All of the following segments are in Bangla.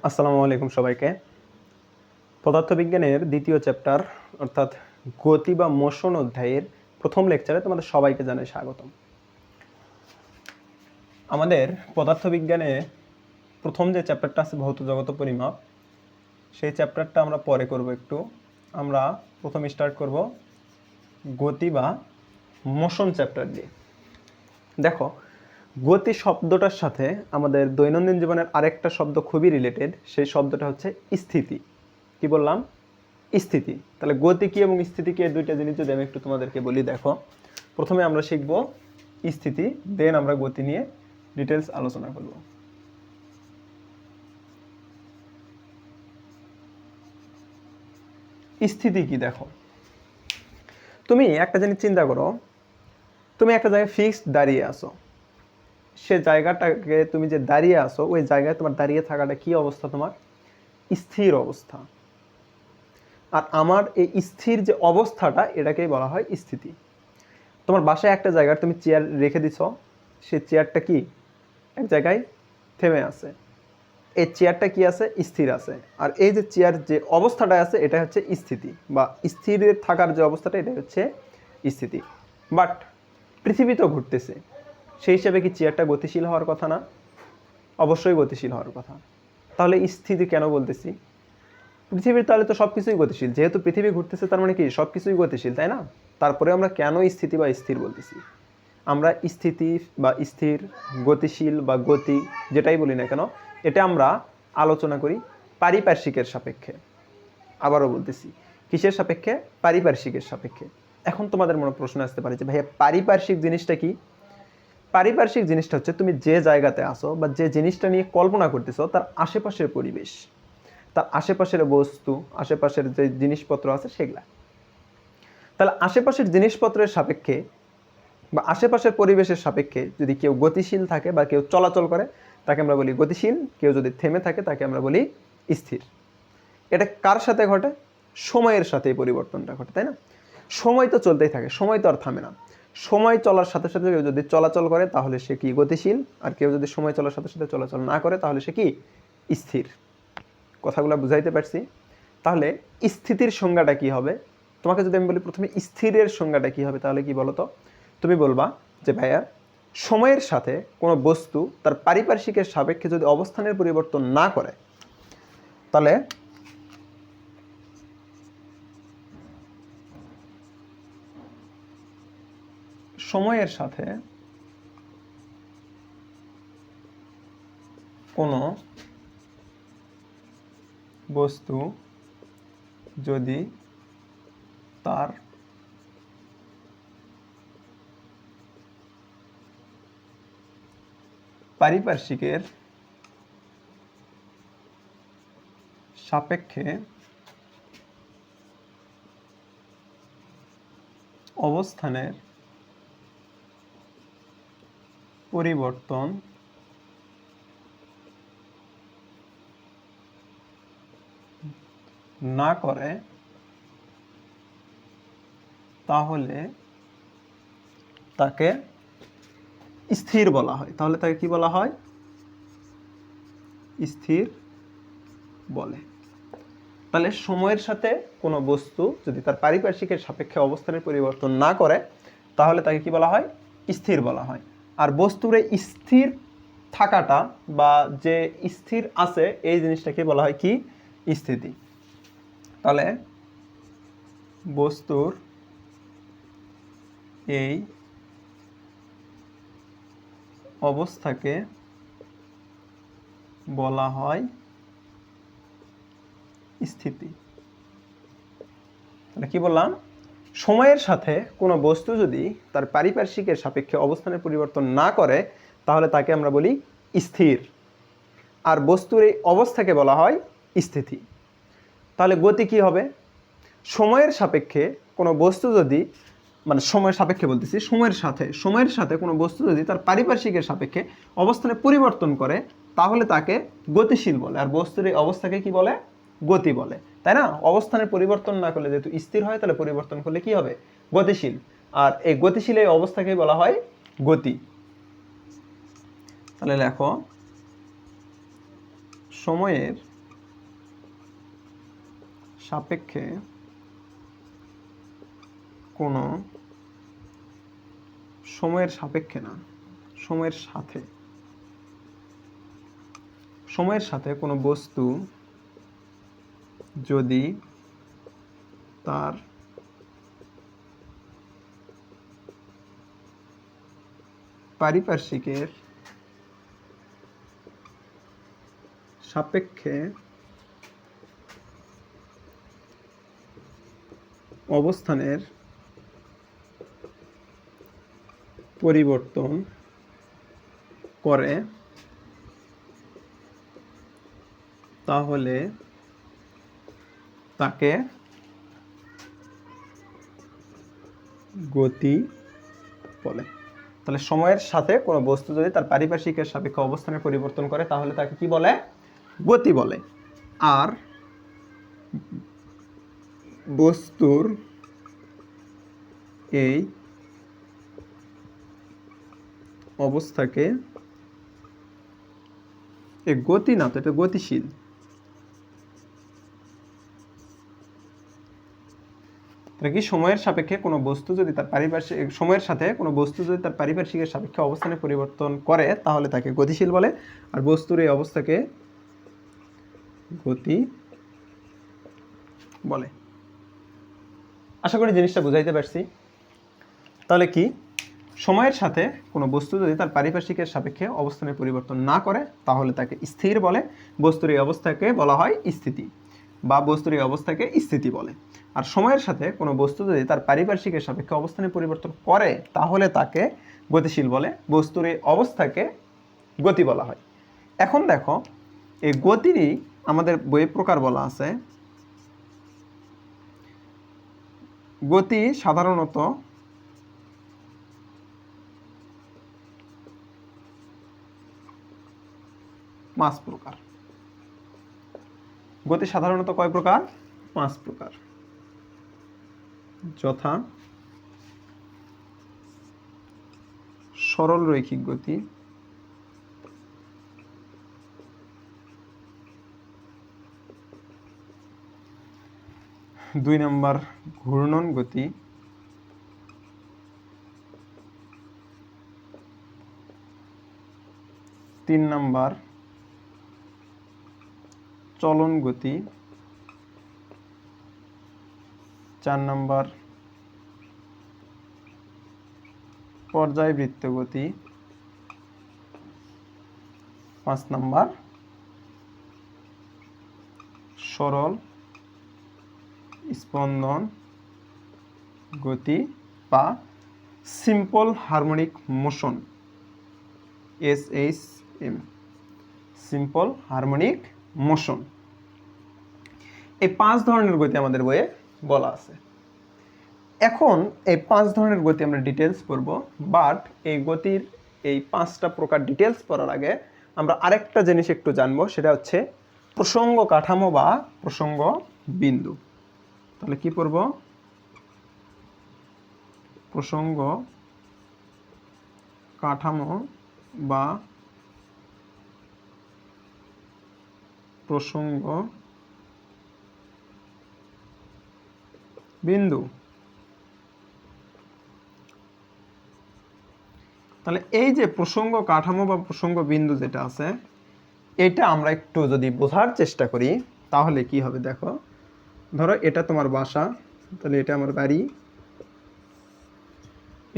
আসসালামু আলাইকুম সবাইকে। পদার্থবিজ্ঞানের দ্বিতীয় চ্যাপ্টার অর্থাৎ গতি বা মোশন অধ্যায়ের প্রথম লেকচারে তোমাদের সবাইকে জানাই স্বাগতম। আমাদের পদার্থবিজ্ঞানে প্রথম যে চ্যাপ্টারটা আছে ভৌত জগত পরিমাপ, সেই চ্যাপ্টারটা আমরা পরে করব। আমরা প্রথমে স্টার্ট করব গতি বা মোশন চ্যাপ্টার দিয়ে। দেখো, গতি শব্দটার সাথে আমাদের দৈনন্দিন জীবনের আরেকটা শব্দ খুবই রিলেটেড। সেই শব্দটা হচ্ছে স্থিতি। কি বললাম? স্থিতি। তাহলে গতি কি এবং স্থিতি কি, এই দুইটা জিনিস যদি আমি একটু তোমাদেরকে বলি। দেখো, প্রথমে আমরা শিখব স্থিতি, দেন আমরা গতি নিয়ে ডিটেলস আলোচনা করব। স্থিতি কি? দেখো, তুমি একটা জিনিস চিন্তা করো, তুমি একটা জায়গায় ফিক্সড দাঁড়িয়ে আসো। সে জায়গাটাকে তুমি যে দাঁড়িয়ে আসো, ওই জায়গায় তোমার দাঁড়িয়ে থাকাটা কি অবস্থা? তোমার স্থির অবস্থা। আর আমার এই স্থির যে অবস্থাটা, এটাকেই বলা হয় স্থিতি। তোমার বাসায় একটা জায়গায় তুমি চেয়ার রেখে দিছ, সেই চেয়ারটা কি এক জায়গায় থেমে আছে। এই চেয়ারটা কি আছে? স্থির আছে। আর এই যে চেয়ার যে অবস্থাটা আছে, এটা হচ্ছে স্থিতি, বা স্থির থাকার যে অবস্থাটা, এটা হচ্ছে স্থিতি। বাট পৃথিবী তো ঘুরতেছে, সেই হিসাবে কি চেয়ারটা গতিশীল হওয়ার কথা না? অবশ্যই গতিশীল হওয়ার কথা। তাহলে স্থিতি কেন বলতেছি? পৃথিবীর তাহলে তো সব কিছুই গতিশীল। যেহেতু পৃথিবী ঘুরতেছে, তার মানে কি সব কিছুই গতিশীল, তাই না? তারপরে আমরা কেন স্থিতি বা স্থির বলতেছি? আমরা স্থিতি বা স্থির, গতিশীল বা গতি, যেটাই বলি না কেন, এটা আমরা আলোচনা করি পারিপার্শ্বিকের সাপেক্ষে। আবারও বলতেছি, কিসের সাপেক্ষে? পারিপার্শ্বিকের সাপেক্ষে। এখন তোমাদের মনে প্রশ্ন আসতে পারে যে ভাইয়া, পারিপার্শ্বিক জিনিসটা কি? পারিপার্শ্বিক জিনিসটা হচ্ছে তুমি যে জায়গাতে আসো বা যে জিনিসটা নিয়ে কল্পনা করতেছো, তার আশেপাশের পরিবেশ, তার আশেপাশের বস্তু, আশেপাশের যে জিনিসপত্র আছে সেগুলা। তাহলে আশেপাশের জিনিসপত্রের সাপেক্ষে বা আশেপাশের পরিবেশের সাপেক্ষে যদি কেউ গতিশীল থাকে বা কেউ চলাচল করে, তাকে আমরা বলি গতিশীল। কেউ যদি থেমে থাকে, তাকে আমরা বলি স্থির। এটা কার সাথে ঘটে? সময়ের সাথে এই পরিবর্তনটা ঘটে, তাই না? সময় তো চলতেই থাকে, সময় তো আর থামে না। সময় চলার সাথে সাথে কেউ যদি চলাচল করে, তাহলে সে কি? গতিশীল। আর কেউ যদি সময় চলার সাথে সাথে চলাচল না করে, তাহলে সে কি? স্থির। কথাগুলো বুঝাইতে পারছি? তাহলে স্থিতির সংজ্ঞাটা কি হবে? তোমাকে যদি আমি বলি প্রথমে স্থিরের সংজ্ঞাটা কি হবে, তাহলে কি বলো তো? তুমি বলবা যে ভাইয়া, সময়ের সাথে কোনো বস্তু তার পারিপার্শ্বিকের সাপেক্ষে যদি অবস্থানের পরিবর্তন না করে, তাহলে সময়ের সাথে কোনো বস্তু যদি তার পারিপার্শ্বিকের সাপেক্ষে অবস্থানের পরিবর্তন না করে, তাহলে তাকে স্থির বলা হয়। তাহলে তাকে কি বলা হয়? স্থির বলে। তাহলে সময়ের সাথে কোনো বস্তু যদি তার পারিপার্শ্বিকের সাপেক্ষে অবস্থানের পরিবর্তন না করে, তাহলে তাকে কি বলা হয়? স্থির বলা হয়। আর বস্তুর এই স্থির থাকাটা বা যে স্থির আছে, এই জিনিসটাকে বলা হয় কি? স্থিতি। তাহলে বস্তুর এই অবস্থাকে বলা হয় স্থিতি। তাহলে কি বললাম? সময়ের সাথে কোনো বস্তু যদি তার পারিপার্শ্বিকের সাপেক্ষে অবস্থানের পরিবর্তন না করে, তাহলে তাকে আমরা বলি স্থির। আর বস্তুর এই অবস্থাকে বলা হয় স্থিতি। তাহলে গতি কি হবে? সময়ের সাপেক্ষে কোনো বস্তু যদি, মানে সময়ের সাপেক্ষে বলতেছি, সময়ের সাথে কোনো বস্তু যদি তার পারিপার্শ্বিকের সাপেক্ষে অবস্থানে পরিবর্তন করে, তাহলে তাকে গতিশীল বলে। আর বস্তুর এই অবস্থাকে কি বলে? গতি বলে, তাই না? অবস্থানের পরিবর্তন না করলে যেহেতু স্থির হয়, তাহলে পরিবর্তন করলে কি হবে? গতিশীল। আর এই গতিশীল এই অবস্থাকে বলা হয় গতি। তাহলে লেখো, সময়ের সাপেক্ষে কোনো সময়ের সাপেক্ষে না, সময়ের সাথে কোনো বস্তু যদি তার পারিপার্শ্বিকের সাপেক্ষে অবস্থানের পরিবর্তন করে তাহলে তাকে গতি বলে। তাহলে সময়ের সাথে কোনো বস্তু যদি তার পারিপার্শ্বিকের সাপেক্ষে অবস্থানের পরিবর্তন করে তাহলে তাকে কি বলে? গতি বলে। আর বস্তুর এই অবস্থাকে, এই গতি না তো, এটা গতিশীল, কি সময়ের সাপেক্ষে কোনো বস্তু যদি তার সময়ের সাথে কোনো বস্তু যদি তার পারিপার্শ্বিকের সাপেক্ষে অবস্থানে পরিবর্তন করে তাহলে তাকে গতিশীল বলে। আর বস্তুর এই অবস্থাকে গতি বলে। আশা করি জিনিসটা বুঝাইতে পারছি। তাহলে কি, সময়ের সাথে কোনো বস্তু যদি তার পারিপার্শ্বিকের সাপেক্ষে অবস্থানের পরিবর্তন না করে তাহলে তাকে স্থির বলে। বস্তুর এই অবস্থাকে বলা হয় স্থিতি, বা বস্তুর এই অবস্থাকে স্থিতি বলে। আর সময়ের সাথে কোনো বস্তু যদি তার পারিপার্শ্বিকের সাপেক্ষে অবস্থানের পরিবর্তন করে তাহলে তাকে গতিশীল বলে। বস্তুর এই অবস্থাকে গতি বলা হয়। এখন দেখো, এই গতিরই আমাদের বইয়ে প্রকার বলা আছে। গতি সাধারণত পাঁচ প্রকার। গতি সাধারণত কয় প্রকার? 5 প্রকার। যথা সরল রৈখিক গতি, দুই নম্বর ঘূর্ণন গতি, তিন নম্বর চলন গতি, 4 নম্বর পর্যায়বৃত্ত গতি, 5 নম্বর সরল স্পন্দন গতি বা simple harmonic motion, SHM, simple harmonic motion. এই 5 ধরনের গতি আমাদের বইয়ে বলা আছে। এখন এই 5 ধরনের গতি আমরা ডিটেলস পড়ব, বাট এই গতির এই 5টা প্রকার ডিটেলস পড়ার আগে আমরা আরেকটা জিনিস একটু জানবো, সেটা হচ্ছে প্রসঙ্গ কাঠামো বা প্রসঙ্গ বিন্দু। তাহলে কি পড়ব? প্রসঙ্গ কাঠামো বা প্রসঙ্গ বিন্দু। তাহলে এই যে প্রসঙ্গ কাঠামো বা প্রসঙ্গ বিন্দু যেটা আছে, এটা আমরা একটু যদি বোঝার চেষ্টা করি তাহলে কি হবে দেখো। ধরো এটা তোমার বাসা, তাহলে এটা আমার বাড়ি,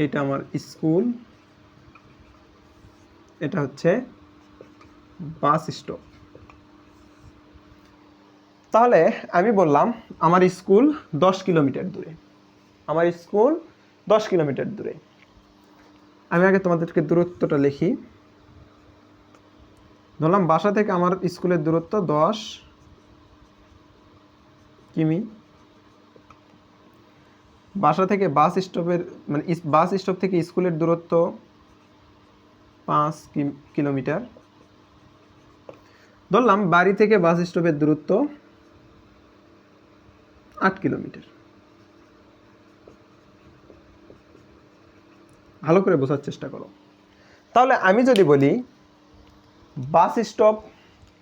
এটা আমার স্কুল, এটা হচ্ছে বাস স্টপ। তাহলে আমি বললাম আমার স্কুল 10 কিলোমিটার দূরে, আমার স্কুল 10 কিলোমিটার দূরে। আমি আগে তোমাদেরকে দূরত্বটা লিখি। ধরলাম বাসা থেকে আমার স্কুলের দূরত্ব 10 কিমি। বাসা থেকে বাস স্টপের মানে বাস স্টপ থেকে স্কুলের দূরত্ব 5 কিলোমিটার। ধরলাম বাড়ি থেকে বাস স্টপের দূরত্ব 8 কিলোমিটার। ভালো করে বোঝার চেষ্টা করো। তাহলে আমি যদি বলি bus stop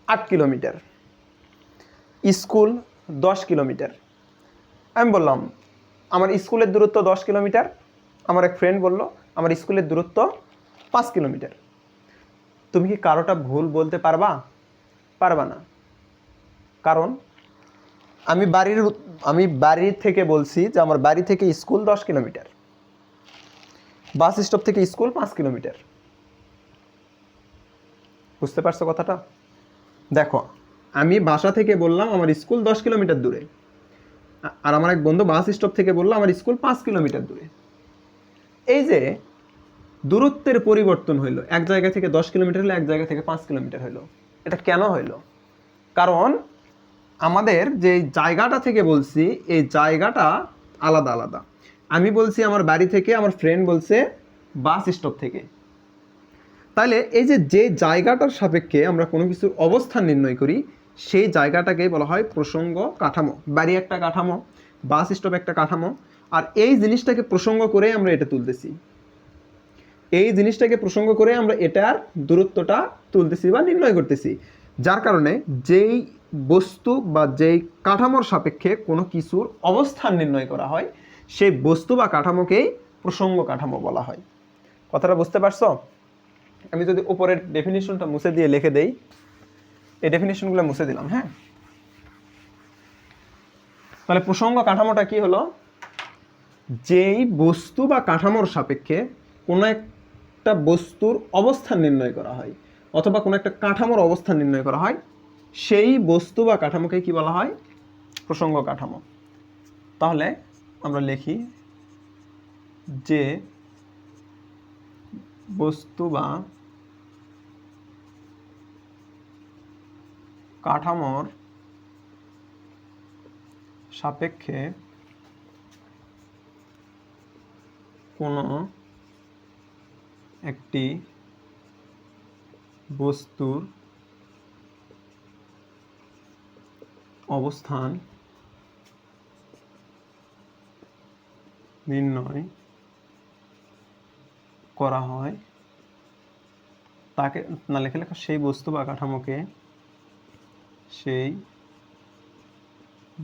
8 kilometre, school 10 kilometre. আমি বললাম আমার স্কুলের দূরত্ব 10 কিলোমিটার, আমার এক ফ্রেন্ড বলল আমার স্কুলের দূরত্ব 5 কিলোমিটার। তুমি কি কারোটা ভুল বলতে পারবা? পারবা না। কারণ আমি বাড়ি থেকে বলছি যে আমার বাড়ি থেকে স্কুল 10 কিলোমিটার, বাস স্টপ থেকে স্কুল 5 কিলোমিটার। বুঝতে পারছো কথাটা? দেখো, আমি বাসা থেকে বললাম আমার স্কুল 10 কিলোমিটার দূরে, আর আমার এক বন্ধু বাস স্টপ থেকে বললো আমার স্কুল 5 কিলোমিটার দূরে। এই যে দূরত্বের পরিবর্তন হইলো, এক জায়গা থেকে 10 কিলোমিটার হলো, এক জায়গা থেকে 5 কিলোমিটার হইলো। এটা কেন হইলো? কারণ আমাদের যে জায়গাটা থেকে বলছি এই জায়গাটা আলাদা আলাদা। আমি বলছি আমার বাড়ি থেকে, আমার ফ্রেন্ড বলছে বাস স্টপ থেকে। তাহলে এই যে জায়গাটার সাপেক্ষে আমরা কোনো কিছুর অবস্থান নির্ণয় করি, সেই জায়গাটাকে বলা হয় প্রসঙ্গ কাঠামো। বাড়ি একটা কাঠামো, বাস স্টপ একটা কাঠামো, আর এই জিনিসটাকে প্রসঙ্গ করে আমরা এটা তুলতেছি, এই জিনিসটাকে প্রসঙ্গ করে আমরা এটার দূরত্বটা তুলতেছি বা নির্ণয় করতেছি। যার কারণে যেই বস্তু বা যেই কাঠামোর সাপেক্ষে কোনো কিছুর অবস্থান নির্ণয় করা হয়, সেই বস্তু বা কাঠামোকেই প্রসঙ্গ কাঠামো বলা হয়। কথাটা বুঝতে পারছো? আমি যদি উপরের ডেফিনিশনটা মুছে দিয়ে লিখে দেই, এই ডেফিনিশনগুলো মুছে দিলাম। হ্যাঁ, তাহলে প্রসঙ্গ কাঠামোটা কি হলো? যেই বস্তু বা কাঠামোর সাপেক্ষে কোনো একটা বস্তুর অবস্থান নির্ণয় করা হয় অথবা কোনো একটা কাঠামোর অবস্থান নির্ণয় করা হয়, সেই বস্তু বা কাঠামোকে কি বলা হয়? প্রসঙ্গ কাঠামো। তাহলে আমরা লিখি যে বস্তু বা কাঠামোর সাপেক্ষে কোনো একটি বস্তুর অবস্থান নির্ণয় করা হয় তাকে না লিখে লেখা সেই বস্তু বা কাঠামোকে, সেই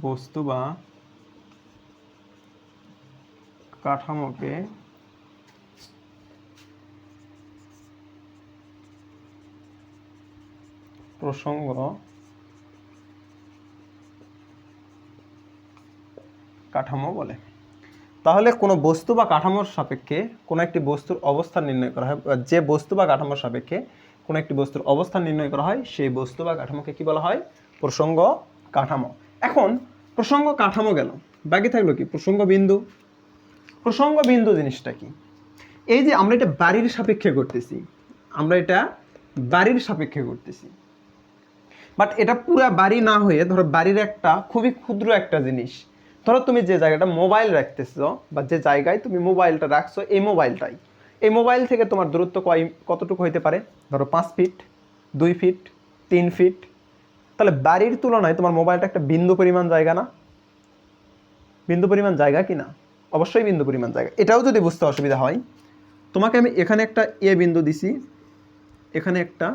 বস্তু বা কাঠামোকে প্রসঙ্গ কাঠামো বলে। তাহলে কোনো বস্তু বা কাঠামোর সাপেক্ষে কোনো একটি বস্তুর অবস্থান নির্ণয় করা হয়, যে বস্তু বা কাঠামোর সাপেক্ষে কোনো একটি বস্তুর অবস্থান নির্ণয় করা হয়, সেই বস্তু বা কাঠামোকে কি বলা হয়? প্রসঙ্গ কাঠামো। এখন প্রসঙ্গ কাঠামো গেল, বাকি থাকলো কি? প্রসঙ্গ বিন্দু। প্রসঙ্গ বিন্দু জিনিসটা কি? এই যে আমরা এটা বাড়ির সাপেক্ষে করতেছি, আমরা এটা বাড়ির সাপেক্ষে করতেছি, বাট এটা পুরা বাড়ি না হয়ে ধরো বাড়ির একটা খুবই ক্ষুদ্র একটা জিনিস। ধরো তুমি যে জায়গাটা মোবাইল রাখতেছো বা যে জায়গায় তুমি মোবাইলটা রাখছো, এই মোবাইল থেকে তোমার দূরত্ব কতটুকু হইতে পারে? ধরো 5 ফিট, 2 ফিট, 3 ফিট। তাহলে বাড়ির তুলনায় তোমার মোবাইলটা একটা বিন্দু পরিমাণ জায়গা না? বিন্দু পরিমাণ জায়গা কি না? অবশ্যই বিন্দু পরিমাণ জায়গা। এটাও যদি বুঝতে অসুবিধা হয়, তোমাকে আমি এখানে একটা এ বিন্দু দিছি, এখানে একটা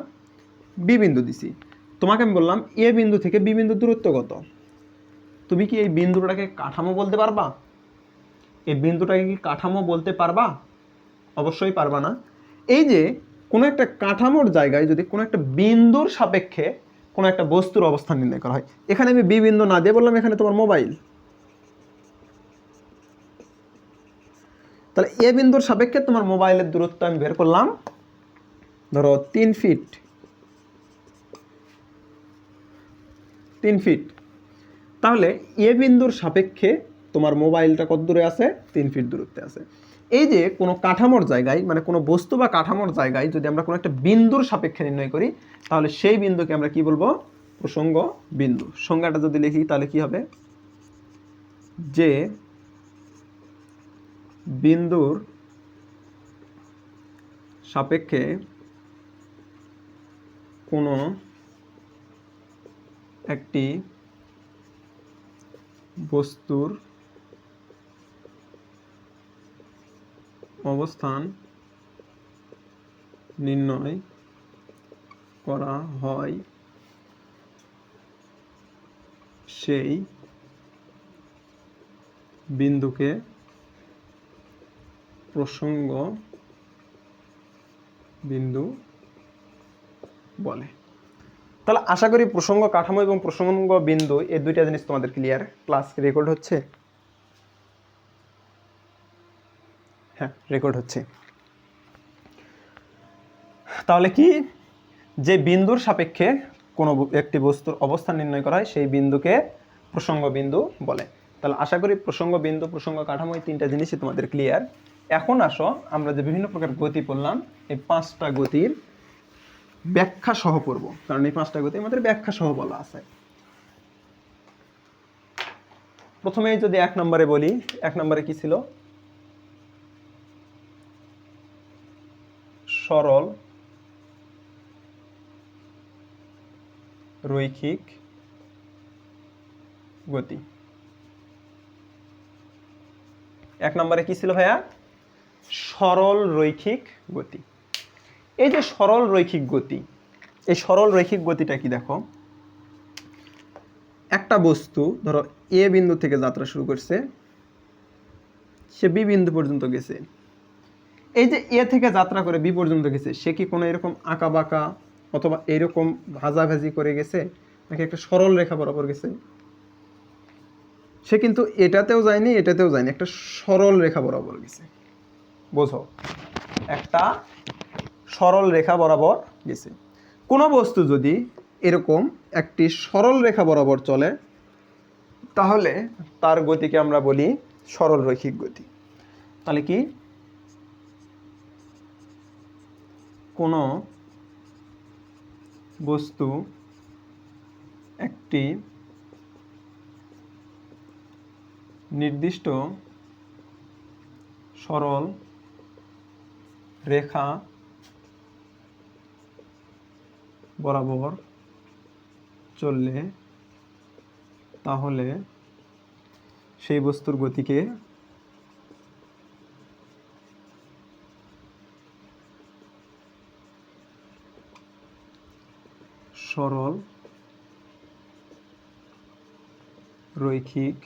বি বিন্দু দিছি। তোমাকে আমি বললাম এ বিন্দু থেকে বি বিন্দুর দূরত্ব কত? তুমি কি এই বিন্দুটাকে কাঠামো বলতে পারবা? এই বিন্দুটাকে কি কাঠামো বলতে পারবা? অবশ্যই পারবা না। এই যে কোনো একটা কাঠামোর জায়গায় যদি কোনো একটা বিন্দুর সাপেক্ষে কোনো একটা বস্তুর অবস্থান নির্ণয় করা হয়, এখানে আমি বি বিন্দু না দিয়ে বললাম এখানে তোমার মোবাইল, তাহলে এ বিন্দুর সাপেক্ষে তোমার মোবাইলের দূরত্ব আমি বের করলাম ধরো 3 ফিট। 3 ফিট। তাহলে এ বিন্দুর সাপেক্ষে তোমার মোবাইলটা কত দূরে আছে? 3 ফিট দূরত্বে আছে। এই যে কোনো কাঠামোর জায়গায়, মানে কোনো বস্তু বা কাঠামোর জায়গায় যদি আমরা কোনো একটা বিন্দুর সাপেক্ষে নির্ণয় করি, তাহলে সেই বিন্দুকে আমরা কি বলবো? প্রসঙ্গ বিন্দু। সংজ্ঞাটা যদি লিখি তাহলে কি হবে? যে বিন্দুর সাপেক্ষে কোনো একটি বস্তুর অবস্থান নির্ণয় করা হয়, সেই বিন্দুকে প্রসঙ্গ বিন্দু বলে। তাহলে আশা করি প্রসঙ্গ কাঠামো এবং প্রসঙ্গ বিন্দু এই দুইটা জিনিস তোমাদের ক্লিয়ার। ক্লাস রেকর্ড হচ্ছে? হ্যাঁ, রেকর্ড হচ্ছে। তাহলে কি, যে বিন্দুর সাপেক্ষে কোনো একটি বস্তুর অবস্থান নির্ণয় করা হয় সেই বিন্দুকে প্রসঙ্গ বিন্দু বলে। তাহলে আশা করি প্রসঙ্গ বিন্দু, প্রসঙ্গ কাঠামো এই তিনটা জিনিসই তোমাদের ক্লিয়ার। এখন আসো আমরা যে বিভিন্ন প্রকার গতি পড়লাম এই 5টা গতির ব্যাখ্যা সহ পড়ব, কারণ এই 5টা গতি আমাদের ব্যাখ্যা সহ বলা আছে। প্রথমেই যদি 1 নম্বরে বলি, 1 নম্বরে কি ছিল? সরল রৈখিক গতি। 1 নম্বরে কি ছিল ভাইয়া? সরল রৈখিক গতি। এই যে সরল রৈখিক গতি, এই সরল রৈখিক গতিটা কি দেখো, একটা বস্তু ধরো এ বিন্দু থেকে যাত্রা শুরু করছে, সে বি বিন্দু পর্যন্ত গেছে। এই যে এ থেকে যাত্রা করে বি পর্যন্ত গেছে, সে কি কোনো এরকম আঁকা বাঁকা অথবা এরকম ভাজাভাজি করে গেছে, নাকি একটা সরল রেখা বরাবর গেছে? সে কিন্তু এটাতেও যায়নি, এটাতেও যায়নি, একটা সরল রেখা বরাবর গেছে। বোঝো, একটা সরল রেখা বরাবর গেছে। কোনো বস্তু যদি এরকম একটি সরল রেখা বরাবর চলে তাহলে তার গতিকে আমরা বলি সরল রৈখিক গতি। তাহলে কি, কোনো বস্তু একটি নির্দিষ্ট সরল রেখা বরাবর চললে তাহলে সেই বস্তুর গতিকে সরল রৈখিক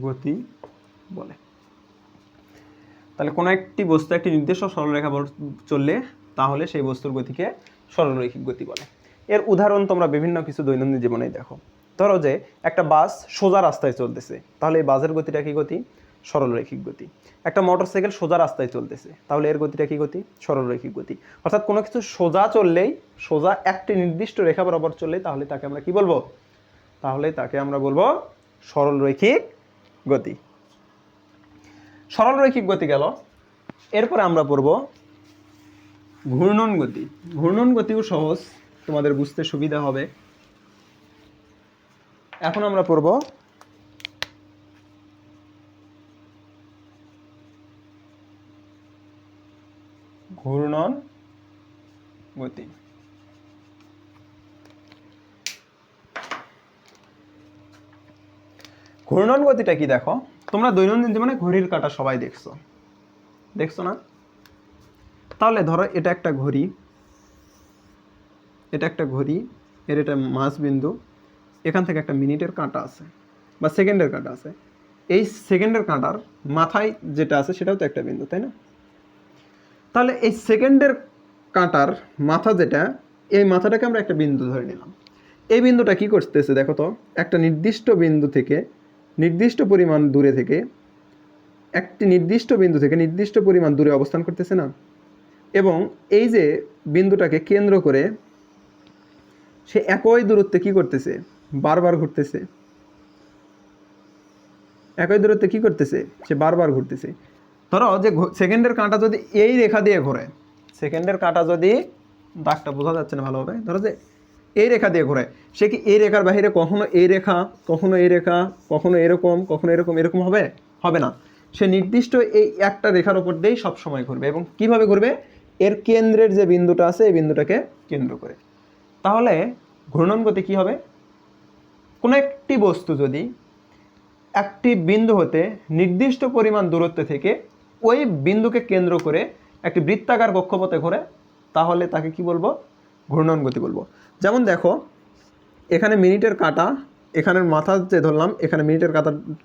গতি বলে। তাহলে কোনো একটি বস্তু একটি নির্দিষ্ট সরলরেখা চললে তাহলে সেই বস্তুর গতিকে সরল রৈখিক গতি বলে। এর উদাহরণ তোমরা বিভিন্ন কিছু দৈনন্দিন জীবনেই দেখো। ধরো যে একটা বাস সোজা রাস্তায় চলতেছে, তাহলে এই বাসের গতিটা কি গতি? সরল রৈখিক গতি। একটা মোটরসাইকেল সোজা রাস্তায় চলতেছে, তাহলে এর গতিটা কি গতি? সরল রৈখিক গতি। অর্থাৎ কোনো কিছু সোজা চললেই, সোজা একটি নির্দিষ্ট রেখা বরাবর চললেই তাহলে তাকে আমরা কি বলবো? তাহলে তাকে আমরা বলবো সরল রৈখিক গতি। সরল রৈখিক গতি গেল। এরপরে আমরা পড়ব ঘূর্ণন গতি। ঘূর্ণন গতিও সহজ, তোমাদের বুঝতে সুবিধা হবে। এখন আমরা পড়ব ঘূর্ণন গতি। ঘূর্ণন গতিটা কি দেখো, তোমরা দৈনন্দিন জীবনে ঘড়ির কাঁটা সবাই দেখছো না? তাহলে ধরো এটা একটা ঘড়ি, এটা একটা ঘড়ি, এর এটা মাঝ বিন্দু, এখান থেকে একটা মিনিটের কাঁটা আছে বা সেকেন্ডের কাঁটা আছে। এই সেকেন্ডের কাঁটার মাথায় যেটা আছে সেটাও তো একটা বিন্দু, তাই না? তাহলে এই সেকেন্ডের কাঁটার মাথা যেটা, এই মাথাটাকে আমরা একটা বিন্দু ধরে নিলাম। এই বিন্দুটা কি করতেছে দেখো তো, একটা নির্দিষ্ট বিন্দু থেকে নির্দিষ্ট পরিমাণ দূরে থেকে, একটি নির্দিষ্ট বিন্দু থেকে নির্দিষ্ট পরিমাণ দূরে অবস্থান করতেছে না? এবং এই যে বিন্দুটাকে কেন্দ্র করে সে একই দূরত্বে কি করতেছে? বারবার ঘুরতেছে। একই দূরত্বে কি করতেছে? সে বারবার ঘুরতেছে। ধরো যে সেকেন্ডের কাঁটা যদি এই রেখা দিয়ে ঘোরে, সেকেন্ডের কাঁটা যদি, দাগটা বোঝা যাচ্ছে না ভালোভাবে, ধরো যে এই রেখা দিয়ে ঘোরে, সে কি এই রেখার বাইরে কখনো এই রেখা, কখনো এই রেখা, কখনো এরকম, কখনো এরকম, এরকম হবে? হবে না। সে নির্দিষ্ট এই একটা রেখার উপর দিয়েই সবসময় ঘুরবে। এবং কিভাবে ঘুরবে? এর কেন্দ্রের যে বিন্দুটা আছে এই বিন্দুটাকে কেন্দ্র করে। তাহলে ঘূর্ণন গতি কি হবে? কোনো একটি বস্তু যদি একটি বিন্দু হতে নির্দিষ্ট পরিমাণ দূরত্ব থেকে ওই বিন্দুকে কেন্দ্র করে একটি বৃত্তাকার কক্ষপথে ঘোরে তাহলে তাকে কি বলবো? ঘূর্ণন গতি বলবো। যেমন দেখো এখানে মিনিটের কাঁটা এখানের মাথা যে ধরলাম, এখানে মিনিটের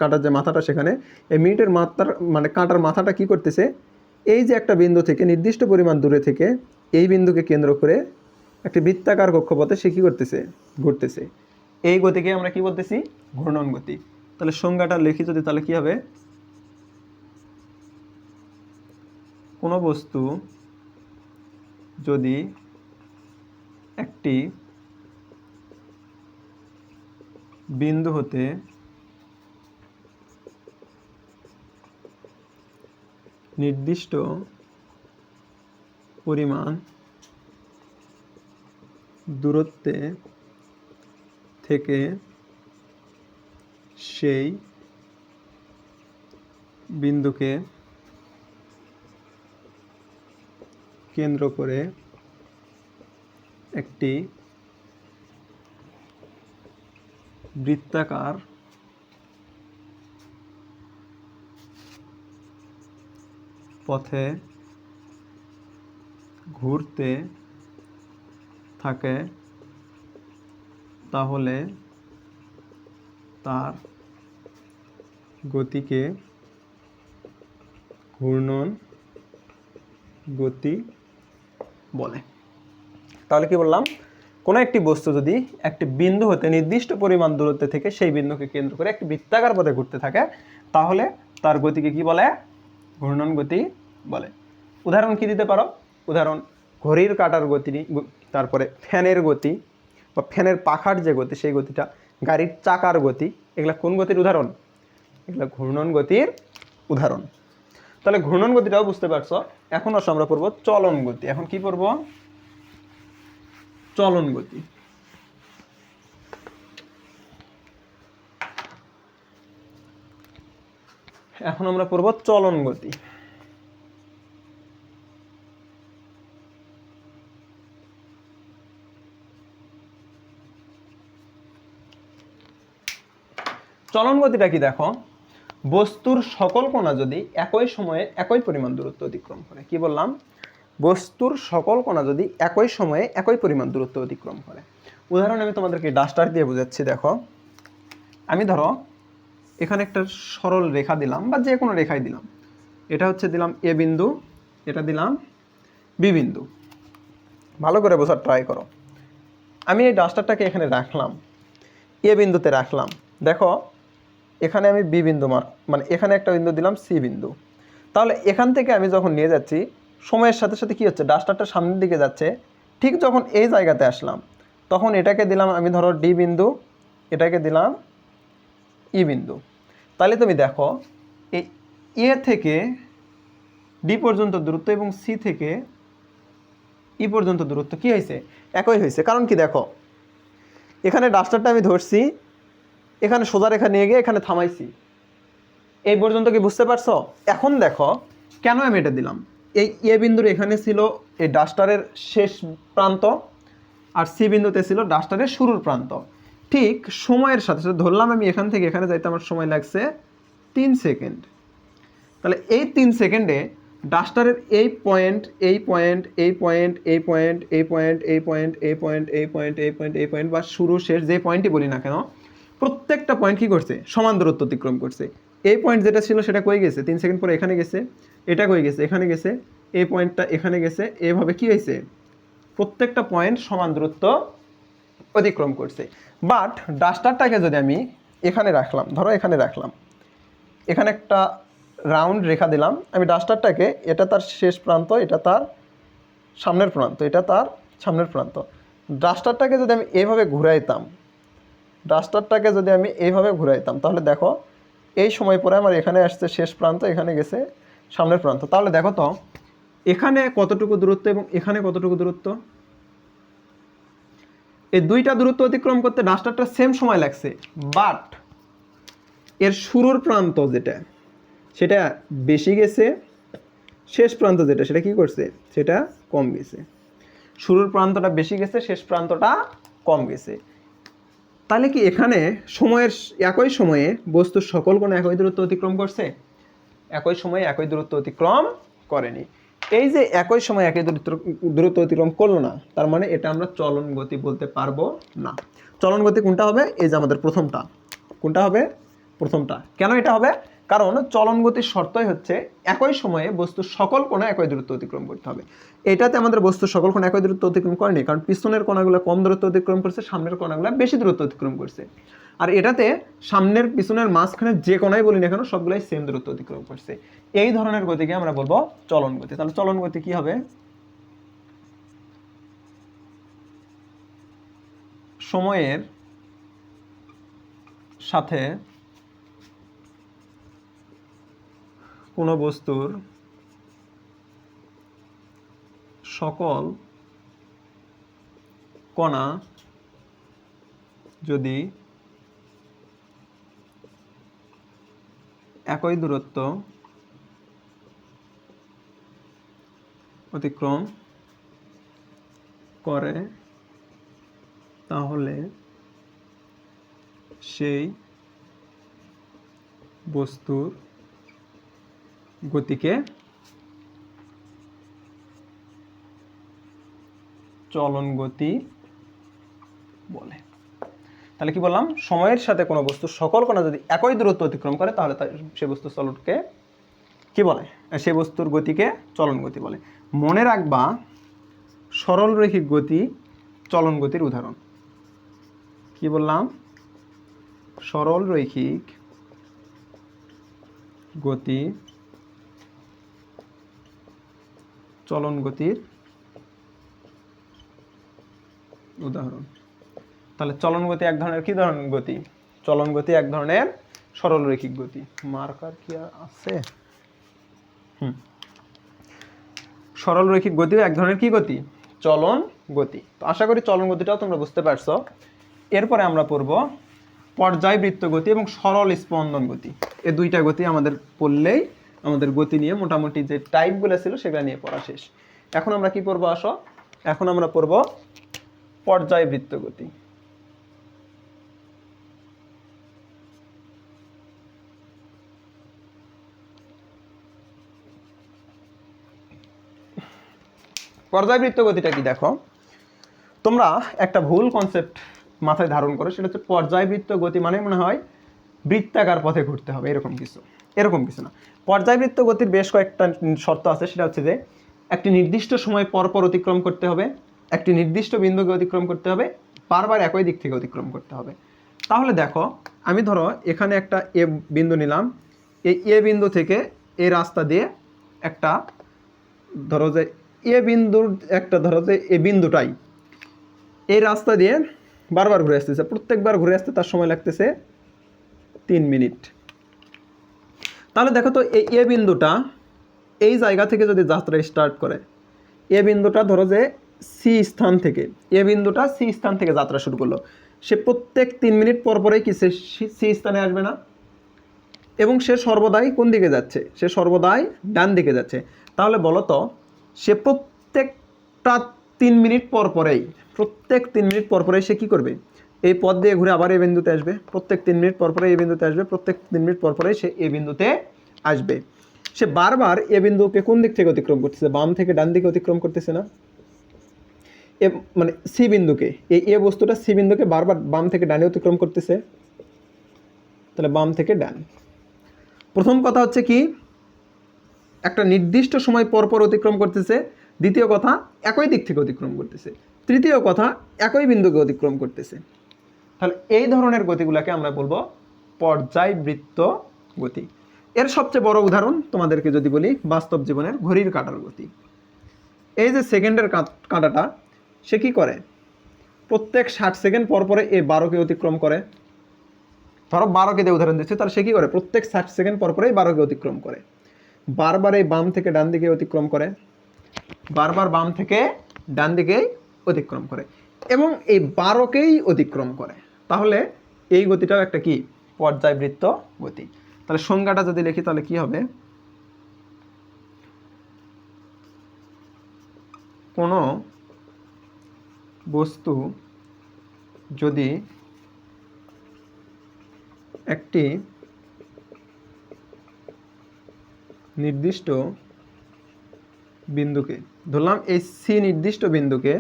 কাটার যে মাথাটা, সেখানে এই মিনিটের মাথার মানে কাঁটার মাথাটা কি করতেছে, এই যে একটা বিন্দু থেকে নির্দিষ্ট পরিমাণ দূরে থেকে এই বিন্দুকে কেন্দ্র করে একটি বৃত্তাকার কক্ষপথে সে কী করতেছে, ঘুরতেছে। এই গতিকে আমরা কি বলতেছি, ঘূর্ণন গতি। তাহলে সংজ্ঞাটা লিখি যদি, তাহলে কি হবে, কোনো বস্তু যদি একটি বিন্দু হতে নির্দিষ্ট পরিমাণ দূরত্বে থেকে সেই বিন্দুকে কেন্দ্র করে একটি বৃত্তাকার পথে ঘুরতে থাকে, তাহলে তার গতিকে ঘূর্ণন গতি বলে। তাহলে কি বললাম, কোনো একটি বস্তু যদি একটি বিন্দু হতে নির্দিষ্ট পরিমাণ দূরত্বে থেকে সেই বিন্দুকে কেন্দ্র করে একটি বৃত্তাকার পথে ঘুরতে থাকে, তাহলে তার গতিকে কি বলে, ঘূর্ণন গতি বলে। উদাহরণ কি দিতে পারো, উদাহরণ ঘড়ির কাঁটার গতি, তারপরে ফ্যানের গতি বা ফ্যানের পাখার যে গতি সেই গতিটা, গাড়ির চাকার গতি, এগুলা কোন গতির উদাহরণ, এগুলা ঘূর্ণন গতির উদাহরণ। তাহলে ঘূর্ণন গতিটাও বুঝতে পারছো। এখন আসলে আমরা পড়বো চলন গতি। এখন কি পড়বো, চলন গতি। এখন আমরা পড়বো চলন গতি। চলন গতিটা কি দেখো, বস্তুর সকল কণা যদি একই সময়ে একই পরিমাণ দূরত্ব অতিক্রম করে। কি বললাম, বস্তুর সকল কণা যদি একই সময়ে একই পরিমাণ দূরত্ব অতিক্রম করে। উদাহরণ আমি তোমাদেরকে ডাস্টার দিয়ে বোঝাচ্ছি। দেখো, আমি ধরো এখানে একটা সরল রেখা দিলাম বা যে কোনো রেখাই দিলাম, এটা হচ্ছে দিলাম এ বিন্দু, এটা দিলাম বি বিন্দু। ভালো করে বোঝার ট্রাই করো। আমি এই ডাস্টারটাকে এখানে রাখলাম, এ বিন্দুতে রাখলাম। দেখো এখানে আমি বি বিন্দু মানে এখানে একটা বিন্দু দিলাম সি বিন্দু। তাহলে এখান থেকে আমি যখন নিয়ে যাচ্ছি, সময়ের সাথে সাথে কি হচ্ছে, ডাস্টারটা সামনের দিকে যাচ্ছে। ঠিক যখন এই জায়গাতে আসলাম, তখন এটাকে দিলাম আমি ধরো ডি বিন্দু, এটাকে দিলাম ই বিন্দু। তাহলে তুমি দেখো এই এ থেকে ডি পর্যন্ত দূরত্ব এবং সি থেকে ই পর্যন্ত দূরত্ব কি হয়েছে, একই হয়েছে। কারণ কি দেখো, এখানে ডাস্টারটা আমি ধরছি, এখানে সোজা রেখা নিয়ে গিয়ে এখানে থামাইছি, এই পর্যন্ত কি বুঝতে পারছো। এখন দেখো কেন আমি এটা দিলাম, এই এ বিন্দুর এখানে ছিল এই ডাস্টারের শেষ প্রান্ত, আর সি বিন্দুতে ছিল ডাস্টারের শুরুর প্রান্ত। ঠিক সময়ের সাথে সাথে ধরলাম আমি এখান থেকে এখানে যাইতে আমার সময় লাগছে 3 সেকেন্ড। তাহলে এই 3 সেকেন্ডে ডাস্টারের এই পয়েন্ট, এই পয়েন্ট, এই পয়েন্ট, এই পয়েন্ট, এই পয়েন্ট, এই পয়েন্ট, এই পয়েন্ট, এই পয়েন্ট, এই পয়েন্ট, এই পয়েন্ট বা শুরু শেষ যে পয়েন্টই বলি না কেন, প্রত্যেকটা পয়েন্ট কী করছে, সমান দূরত্ব অতিক্রম করছে। এই পয়েন্ট যেটা ছিল সেটা কই গেছে, 3 সেকেন্ড পরে এখানে গেছে, এটা কই গেছে, এখানে গেছে, এই পয়েন্টটা এখানে গেছে। এভাবে কি হয়েছে, প্রত্যেকটা পয়েন্ট সমান দূরত্ব অতিক্রম করছে। বাট ডাস্টারটাকে যদি আমি এখানে রাখলাম, ধরো এখানে রাখলাম, এখানে একটা রাউন্ড রেখা দিলাম আমি ডাস্টারটাকে, এটা তার শেষ প্রান্ত, এটা তার সামনের প্রান্ত, এটা তার সামনের প্রান্ত। ডাস্টারটাকে যদি আমি এইভাবে ঘুরাইতাম, ডাস্টারটাকে যদি আমি এইভাবে ঘুরাইতাম, তাহলে দেখো এই সময় পরে আমার এখানে আসছে শেষ প্রান্ত, এখানে গেছে সামনের প্রান্ত। তাহলে দেখো তো এখানে কতটুকু দূরত্ব এবং এখানে কতটুকু দূরত্ব, এই দুইটা দূরত্ব অতিক্রম করতে ডাস্টারটা সেম সময় লাগছে, বাট এর শুরুর প্রান্ত যেটা সেটা বেশি গেছে, শেষ প্রান্ত যেটা সেটা কি করছে, সেটা কম গেছে। শুরুর প্রান্তটা বেশি গেছে, শেষ প্রান্তটা কম গেছে। তাহলে কি এখানে সময়ের একই সময়ে বস্তুর সকল কোণ একই দূরত্ব অতিক্রম করছে, একই সময়ে একই দূরত্ব অতিক্রম করেনি। এই যে একই সময়ে একই দূরত্ব অতিক্রম করলো না, তার মানে এটা আমরা চলন গতি বলতে পারবো না। চলন গতি কোনটা হবে? এই যে আমাদের প্রথমটা। কোনটা হবে? প্রথমটা। কেন এটা হবে? কারণ চলন গতির শর্তই হচ্ছে একই সময়ে বস্তুর সকল কোণা একই দূরত্ব অতিক্রম করতে হবে। এটাতে আমাদের বস্তুর সকল কোণা একই দূরত্ব অতিক্রম করেনি, কারণ পিছনের কোণাগুলো কম দূরত্ব অতিক্রম করছে, সামনের কোণাগুলো বেশি দূরত্ব অতিক্রম করছে। আর এটাতে সামনের পিছনের মাঝখানে যে কোণাই বলি না কেন সবগুলাই সেম দূরত্ব অতিক্রম করছে। এই ধরনের গতিকে আমরা বলবো চলন গতি। তাহলে চলন গতি কি হবে? সময়ের সাথে কোনো বস্তুর সকল কণা যদি একই দূরত্ব অতিক্রম করে তাহলে সেই বস্তুর গতিকে চলন গতি বলে। তাহলে কি বললাম? সময়ের সাথে কোনো বস্তুর সকল কণা যদি একই দূরত্ব অতিক্রম করে তাহলে সেই বস্তুর চলনকে কি বলে? সেই বস্তুর গতিকে চলন গতি বলে। মনে রাখবা সরল রৈখিক গতি চলন গতির উদাহরণ। কি বললাম? সরল রৈখিক গতি চলন গতির উদাহরণ। তাহলে চলন গতি এক ধরনের কি ধরনের গতি? চলন গতি এক ধরনের সরল রৈখিক গতি। মার্কার কি আছে? সরল রৈখিক গতিও এক ধরনের কি গতি? চলন গতি। তো আশা করি চলন গতিটাও তোমরা বুঝতে পারছো। এরপরে আমরা পড়ব পর্যায়বৃত্ত গতি এবং সরল স্পন্দন গতি। এই দুইটা গতি আমাদের পড়লেই আমাদের গতি নিয়ে মোটামুটি যে টাইপগুলো ছিল সেগুলো নিয়ে পড়া শেষ। এখন আমরা কি পড়বো? আসো, এখন আমরা পড়ব পর্যায়বৃত্ত গতি। পর্যায়বৃত্ত গতিটা কি? দেখো, তোমরা একটা ভুল কনসেপ্ট মাথায় ধারণ করো, সেটা হচ্ছে পর্যায়বৃত্ত গতি মানে মনে হয় বৃত্তাকার পথে ঘুরতে হবে, এরকম কিছু না। পর্যায়বৃত্ত গতির বেশ কয়েকটা শর্ত আছে। সেটা হচ্ছে যে একটি নির্দিষ্ট সময় পর পর অতিক্রম করতে হবে, একটি নির্দিষ্ট বিন্দুকে অতিক্রম করতে হবে, বারবার একই দিক থেকে অতিক্রম করতে হবে। তাহলে দেখো, আমি ধরো এখানে একটা এ বিন্দু নিলাম, এই এ বিন্দু থেকে এই রাস্তা দিয়ে একটা ধরো যে এই বিন্দুটাই এই রাস্তা দিয়ে বারবার ঘুরে আসতেছে, প্রত্যেকবার ঘুরে আসতে তার সময় লাগতেছে 3 মিনিট। তাহলে দেখো তো এই এ বিন্দুটা এই জায়গা থেকে যদি যাত্রা স্টার্ট করে, এ বিন্দুটা ধরো যে সি স্থান থেকে যাত্রা শুরু করলো, সে প্রত্যেক 3 মিনিট পর পরেই কি সি স্থানে আসবে না? এবং সে সর্বদাই কোন দিকে যাচ্ছে? সে সর্বদাই ডান দিকে যাচ্ছে। তাহলে বলো তো, সে প্রত্যেকটা 3 মিনিট পর পরেই সে কি করবে? এই পথ দিয়ে ঘুরে আবার এই বিন্দুতে আসবে, প্রত্যেক 3 মিনিট পর পরে এই বিন্দুতে আসবে, প্রত্যেক 3 মিনিট পর পরে সে এই বিন্দুতে আসবে। সে বারবার এ বিন্দুকে কোন দিক থেকে অতিক্রম করতেছে? বাম থেকে ডান দিকে অতিক্রম করতেছে না? মানে সি বিন্দুকে, এই এ বস্তুটা সি বিন্দুকে বারবার বাম থেকে ডানে অতিক্রম করতেছে। তাহলে বাম থেকে ডান। প্রথম কথা হচ্ছে কি, একটা নির্দিষ্ট সময় পর পর অতিক্রম করতেছে। দ্বিতীয় কথা, একই দিক থেকে অতিক্রম করতেছে। তৃতীয় কথা, একই বিন্দুকে অতিক্রম করতেছে। তাহলে এই ধরনের গতিগুলোকে আমরা বলবো পর্যায়বৃত্ত গতি। এর সবচেয়ে বড় উদাহরণ তোমাদেরকে যদি বলি, বাস্তব জীবনের ঘড়ির কাঁটার গতি। এই যে সেকেন্ডের কাঁটাটা, সে কি করে? প্রত্যেক 60 সেকেন্ড পর পরে এই 12কে অতিক্রম করে। ধরো 12কে দিয়ে উদাহরণ দিচ্ছে, তাহলে সে কি করে? প্রত্যেক 60 সেকেন্ড পর পরে 12কে অতিক্রম করে। বারবার এই বাম থেকে ডান দিকে অতিক্রম করে, বারবার বাম থেকে ডান দিকেই অতিক্রম করে, এবং এই 12কেই অতিক্রম করে। তাহলে এই গতিটাও একটা কি? পর্যায়বৃত্ত গতি। তাহলে সংজ্ঞাটা যদি লিখি তাহলে কি হবে? কোনো বস্তু যদি একটি নির্দিষ্ট বিন্দুকে, ধরলাম এই সি নির্দিষ্ট বিন্দুকে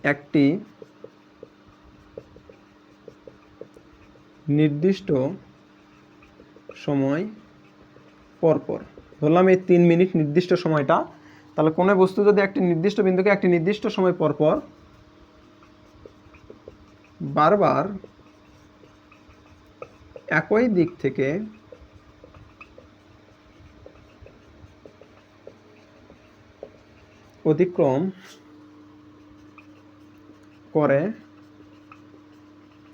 একটি নির্দিষ্ট সময় পরপর, ধরলাম এই 3 মিনিট নির্দিষ্ট সময়টা, তাহলে কোনো বস্তু যদি একটি নির্দিষ্ট বিন্দুকে একটি নির্দিষ্ট সময় পরপর বারবার একই দিক থেকে অতিক্রম করে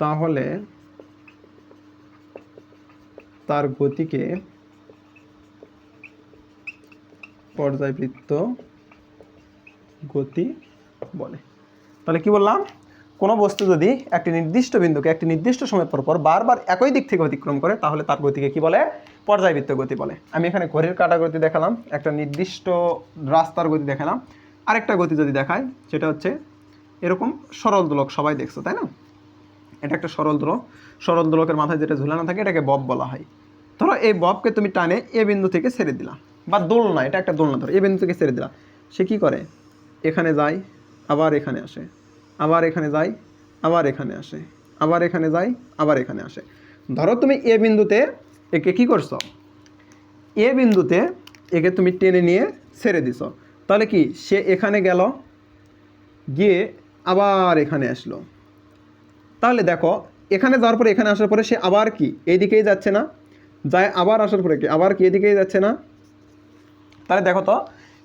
তাহলে তার গতিকে পর্যায়বৃত্ত গতি বলে। তাহলে কি বললাম, কোনো বস্তু যদি একটি নির্দিষ্ট বিন্দুকে একটি নির্দিষ্ট সময় পর বারবার একই দিক থেকে অতিক্রম করে তাহলে তার গতিকে কি বলে, পর্যায়বৃত্ত গতি বলে। আমি এখানে ঘড়ির কাঁটার গতি দেখালাম, একটা নির্দিষ্ট রাস্তার গতি দেখালাম, আরেকটা গতি যদি দেখায় সেটা হচ্ছে এরকম সরল দোলক, সবাই দেখছো তাই না, এটা একটা সরল দোলক, সরল দোলকের মাথায় যেটা ঝুলানো থাকে এটাকে বব বলা হয়। ধরো এই ববকে তুমি টানে এ বিন্দু থেকে ছেড়ে দিলা, বা দোলনা, এটা একটা দোলনা, ধরো এ বিন্দু থেকে ছেড়ে দিলা, সে কি করে, এখানে যায় আবার এখানে আসে, আবার এখানে যায় আবার এখানে আসে, আবার এখানে যায় আবার এখানে আসে। ধরো তুমি এ বিন্দুতে একে কি করছো, এ বিন্দুতে একে তুমি টেনে নিয়ে ছেড়ে দিছো, তাহলে কি সে এখানে গেল, গিয়ে আবার এখানে আসলো, তাহলে দেখো এখানে যাওয়ার পরে এখানে আসার পরে সে আবার কি এইদিকেই যাচ্ছে না, যায় আবার আসার পরে কি আবার কি এদিকেই যাচ্ছে না, তাহলে দেখো তো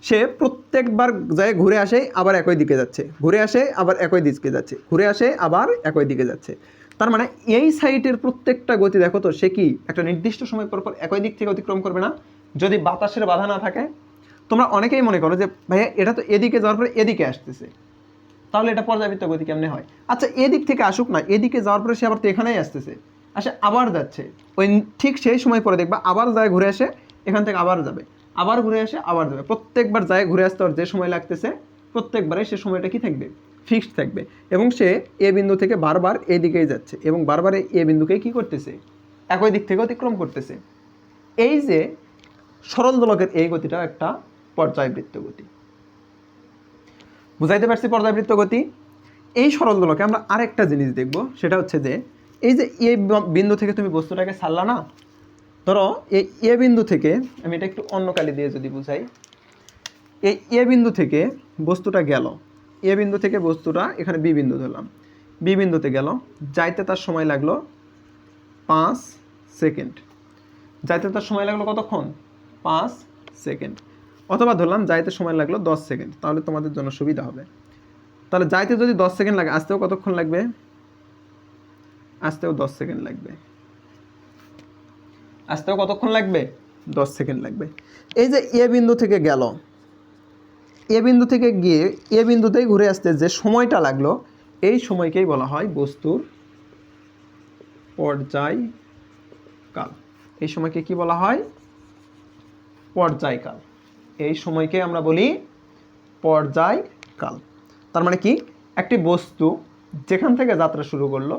সে প্রত্যেকবার যায় ঘুরে আসে আবার একই দিকে যাচ্ছে, ঘুরে আসে আবার একই দিকে যাচ্ছে, ঘুরে আসে আবার একই দিকে যাচ্ছে। তার মানে এই সাইটের প্রত্যেকটা গতি দেখো তো সে কি একটা নির্দিষ্ট সময় পর একই দিক থেকে অতিক্রম করবে না, যদি বাতাসের বাধা না থাকে। তোমরা অনেকেই মনে করো যে ভাইয়া এটা তো এদিকে যাওয়ার পরে এদিকে আসতেছে, তাহলে এটা পর্যাবৃত্ত গতি কেমনে হয়? আচ্ছা এদিক থেকে আসুক না, এদিকে যাওয়ার পরে সে আবার তো এখানেই আসতেছে, আসে আবার যাচ্ছে, ওই ঠিক সেই সময় পরে দেখবা আবার যায় ঘুরে আসে, এখান থেকে আবার যাবে, আবার ঘুরে আসে আবার যাবে, প্রত্যেকবার যায় ঘুরে আসতে আর যে সময় লাগতেছে প্রত্যেকবারে সে সময়টা কি থাকবে, ফিক্সড থাকবে, এবং সে এ বিন্দু থেকে বারবার এদিকেই যাচ্ছে এবং বারবার এ বিন্দুকেই কি করতেছে, একই দিক থেকে অতিক্রম করতেছে। এই যে সরল দোলকের এই গতিটা একটা পর্যায়বৃত্ত গতি। বুঝাইতে পারছি পর্যায়বৃত্ত গতি? এই সরল দোলকে আমরা আরেকটা জিনিস দেখব, সেটা হচ্ছে যে এই যে এ বিন্দু থেকে তুমি বস্তুটাকে ছাড়লা না, ধরো এই এ বিন্দু থেকে, আমি এটা একটু অন্য কালি দিয়ে যদি বুঝাই, এই এ বিন্দু থেকে বস্তুটা গেল, এ বিন্দু থেকে বস্তুটা এখানে বি বিন্দু ধরলাম, বি বিন্দুতে গেল, যাইতে তার সময় লাগলো 5 সেকেন্ড, যাইতে তার সময় লাগলো কতক্ষণ, 5 সেকেন্ড, অথবা ধরলাম যাইতে সময় লাগলো 10 সেকেন্ড, তাহলে তোমাদের জন্য সুবিধা হবে। তাহলে যাইতে যদি 10 সেকেন্ড লাগে, আসতেও কতক্ষণ লাগবে, আসতেও 10 সেকেন্ড লাগবে, আসতেও কতক্ষণ লাগবে, 10 সেকেন্ড লাগবে। এই যে এ বিন্দু থেকে গেল, এ বিন্দু থেকে গিয়ে এ বিন্দুতেই ঘুরে আসতে যে সময়টা লাগলো, এই সময়কেই বলা হয় বস্তুর পর্যায়কাল। এই সময়কে কি বলা হয়, পর্যায়কাল। এই সময়কে আমরা বলি পর্যায়কাল। তার মানে কি, একটি বস্তু যেখান থেকে যাত্রা শুরু করলো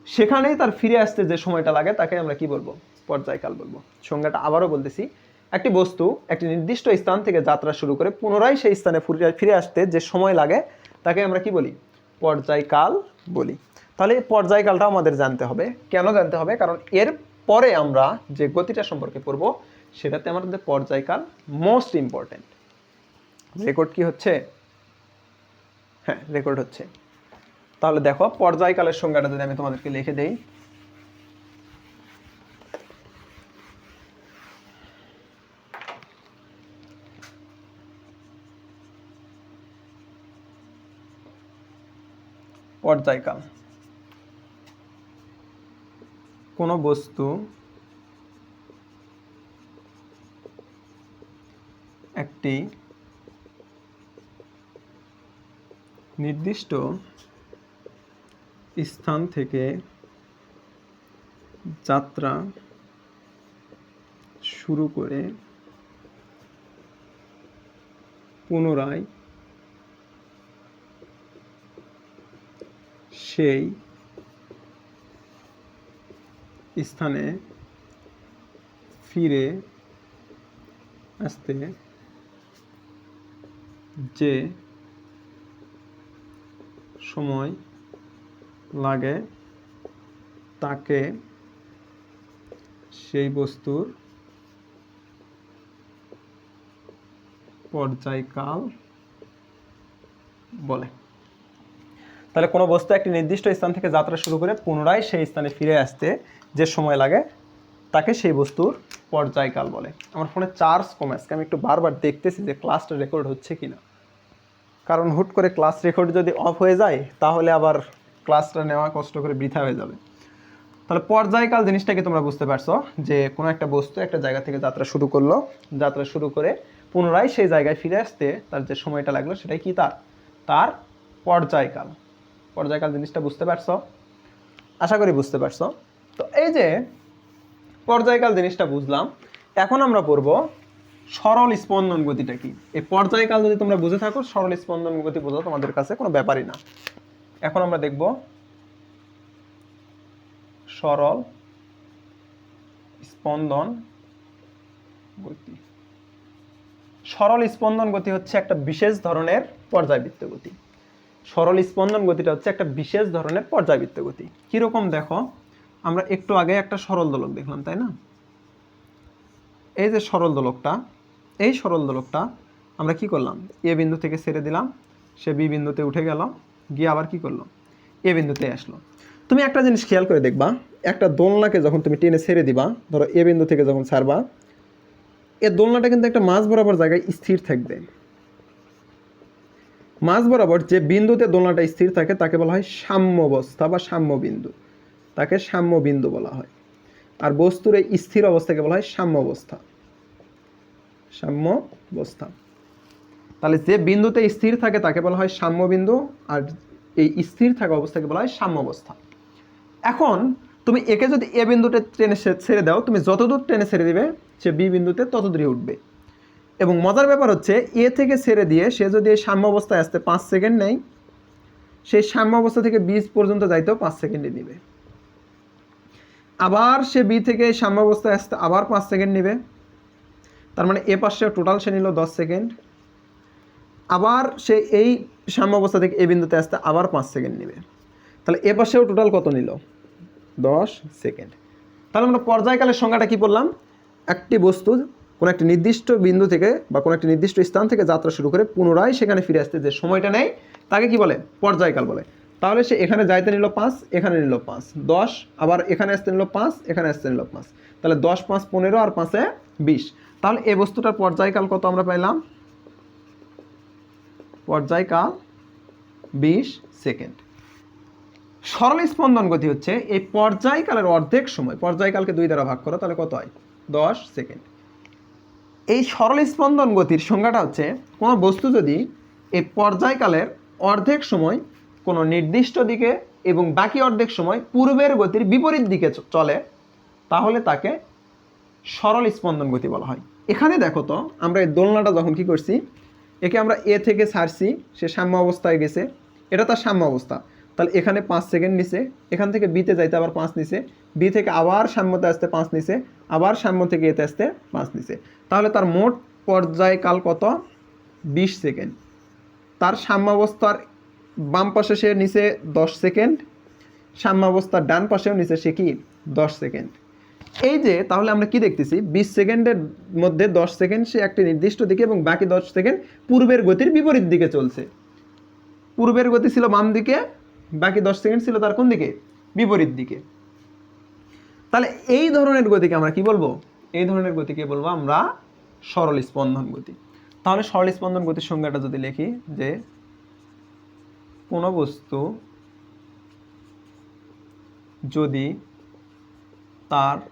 সেখানেই তার ফিরে আসতে যে সময়টা লাগে তাকে আমরা কি বলবো, পর্যায়কাল বলবো। সংজ্ঞাটা আবারও বলতেছি, একটি বস্তু একটি নির্দিষ্ট স্থান থেকে যাত্রা শুরু করে পুনরায় সেই স্থানে ফিরে আসতে যে সময় লাগে তাকে আমরা কি বলি, পর্যায়কাল বলি। তাহলে এই পর্যায়কালটা আমাদের জানতে হবে। কেন জানতে হবে? কারণ এর পরে আমরা যে গতিটা সম্পর্কে পড়বো সেটাতে আমাদের পর্যায়কাল মোস্ট ইম্পর্টেন্ট। রেকর্ড কি হচ্ছে? হ্যাঁ, রেকর্ড হচ্ছে। তাহলে দেখো পর্যায়কালের সংজ্ঞাটা যদি আমি তোমাদেরকে লিখে দেই, পর্যায়কাল কোনো বস্তু একটি নির্দিষ্ট স্থান থেকে যাত্রা শুরু করে পুনরায় সেই স্থানে ফিরে আসতে যে সময় লাগে তাকে সেই বস্তুর পর্যায়কাল বলে। তাহলে কোনো বস্তু একটি নির্দিষ্ট স্থান থেকে যাত্রা শুরু করে পুনরায় সেই স্থানে ফিরে আসতে যে সময় লাগে তাকে সেই বস্তুর পর্যায়কাল বলে। আমার ফোনে চার্জ কমে আসছে, আমি একটু বারবার দেখতেছি যে ক্লাসটা রেকর্ড হচ্ছে কিনা, কারণ হুট করে ক্লাস রেকর্ড যদি অফ হয়ে যায় তাহলে আবার ক্লাসটা নেওয়া কষ্ট করে বৃথা হয়ে যাবে। তাহলে পর্যায়কাল জিনিসটাকে তোমরা বুঝতে পারছো যে কোনো একটা বস্তু একটা জায়গা থেকে যাত্রা শুরু করলো, যাত্রা শুরু করে পুনরায় সেই জায়গায় ফিরে আসতে তার যে সময়টা লাগলো সেটাই কি তার পর্যায়কাল। পর্যায়কাল জিনিসটা বুঝতে পারছো? আশা করি বুঝতে পারছো। তো এই যে পর্যায়কাল জিনিসটা বুঝলাম, এখন আমরা পড়বো সরল স্পন্দন গতিটা কি। এই পর্যায়কাল যদি তোমরা বুঝে থাকো, সরল স্পন্দন গতি বোঝা তোমাদের কাছে কোনো ব্যাপারই না। এখন আমরা দেখব সরল স্পন্দন গতি। সরল স্পন্দন গতি হচ্ছে একটা বিশেষ ধরনের পর্যায়বৃত্ত গতি। সরল স্পন্দন গতিটা হচ্ছে একটা বিশেষ ধরনের পর্যায়বৃত্ত গতি। কিরকম দেখো, আমরা একটু আগে একটা সরল দোলক দেখলাম, তাই না? এই যে সরল দোলকটা, এই সরল দোলকটা আমরা কি করলাম, এ বিন্দু থেকে ছেড়ে দিলাম, সে বি বিন্দুতে উঠে গেল, গিয়ে আবার কি করলো, এ বিন্দুতে আসলো। তুমি একটা জিনিস খেয়াল করে দেখবা, একটা দোলনাকে যখন তুমি টেনে ছেড়ে দিবা, ধরো এ বিন্দু থেকে যখন ছাড়বা, এই দোলনাটা কিন্তু একটা মাঝ বরাবর জায়গায় স্থির থাকবে। মাঝ বরাবর যে বিন্দুতে দোলনাটা স্থির থাকে তাকে বলা হয় সাম্য অবস্থা বা সাম্য বিন্দু, তাকে সাম্য বিন্দু বলা হয়। আর বস্তুর এই স্থির অবস্থাকে বলা হয় সাম্য অবস্থা, সাম্য অবস্থা। তাহলে যে বিন্দুতে স্থির থাকে তাকে বলা হয় সাম্য বিন্দু, আর এই স্থির থাকা অবস্থাকে বলা হয় সাম্য অবস্থা। এখন তুমি একে যদি এ বিন্দুতে টেনে ছেড়ে দাও, তুমি যতদূর টেনে ছেড়ে দিবে সে বি বিন্দুতে ততদূরই উঠবে। এবং মজার ব্যাপার হচ্ছে, এ থেকে ছেড়ে দিয়ে সে যদি এই সাম্য অবস্থায় আসতে 5 সেকেন্ড নেয়, সেই সাম্য অবস্থা থেকে বি পর্যন্ত যাইতেও 5 সেকেন্ডই নেবে। আবার সে বি থেকে সাম্য অবস্থায় আসতে আবার 5 সেকেন্ড নেবে, তার মানে এ পাশে টোটাল সে নিল 10 সেকেন্ড। আবার সে এই সাম্য অবস্থা থেকে এ বিন্দুতে আসতে আবার 5 সেকেন্ড নেবে, তাহলে এ পাশেও টোটাল কত নিল, 10 সেকেন্ড। তাহলে আমরা পর্যায়কালের সংজ্ঞাটা কি বললাম, একটি বস্তু কোনো একটি নির্দিষ্ট বিন্দু থেকে বা কোনো একটি নির্দিষ্ট স্থান থেকে যাত্রা শুরু করে পুনরায় সেখানে ফিরে আসতে যে সময়টা নেয় তাকে কি বলে, পর্যায়কাল বলে। তাহলে সে এখানে যাইতে নিল 5, এখানে নিল 5, 10, আবার এখানে আসতে নিল 5, এখানে আসতে নিল 5, তাহলে 10, 5, 15 আর 5-এ 20। তাহলে এই বস্তুটার পর্যায়কাল কত আমরা পাইলাম, পর্যায়কাল 20 সেকেন্ড। সরল স্পন্দন গতি হচ্ছে এই পর্যায়কালের অর্ধেক সময়, পর্যায়কালকে 2 দ্বারা ভাগ করো তাহলে কত হয়, 10 সেকেন্ড। এই সরল স্পন্দন গতির সংজ্ঞাটা হচ্ছে, কোনো বস্তু যদি এই পর্যায়কালের অর্ধেক সময় কোনো নির্দিষ্ট দিকে এবং বাকি অর্ধেক সময় পূর্বের গতির বিপরীত দিকে চলে তাহলে তাকে সরল স্পন্দন গতি বলা হয়। এখানে দেখো তো, আমরা এই দোলনাটা যখন কি করছি, একে আমরা এ থেকে ছাড়ছি, সে সাম্য অবস্থায় গেছে, এটা তার সাম্য অবস্থা, তাহলে এখানে 5 সেকেন্ড নিছে, এখান থেকে বিতে যাইতে আবার 5 নিছে, বি থেকে আবার সাম্যতে আসতে 5 নিছে, আবার সাম্য থেকে এতে আসতে 5 নিছে, তাহলে তার মোট পর্যায়কাল কত, 20 সেকেন্ড। তার সাম্য অবস্থার বাম পাশে সে নিচে 10 সেকেন্ড, সাম্য অবস্থার ডান পাশেও নিচে সে কি 10 সেকেন্ড। এই যে তাহলে আমরা কি দেখতেছি, 20 সেকেন্ডের মধ্যে 10 সেকেন্ড সে একটি নির্দিষ্ট দিকে এবং বাকি 10 সেকেন্ড পূর্বের গতির বিপরীত দিকে চলছে। পূর্বের গতি ছিল বাম দিকে, বাকি 10 সেকেন্ড ছিল তার কোন দিকে, বিপরীত দিকে। তাহলে এই ধরনের গতিকে আমরা কি বলবো, এই ধরনের গতিকে বলবো আমরা সরল স্পন্দন গতি। তাহলে সরল স্পন্দন গতির সংজ্ঞাটা যদি লিখি, যে কোনো বস্তু যদি তার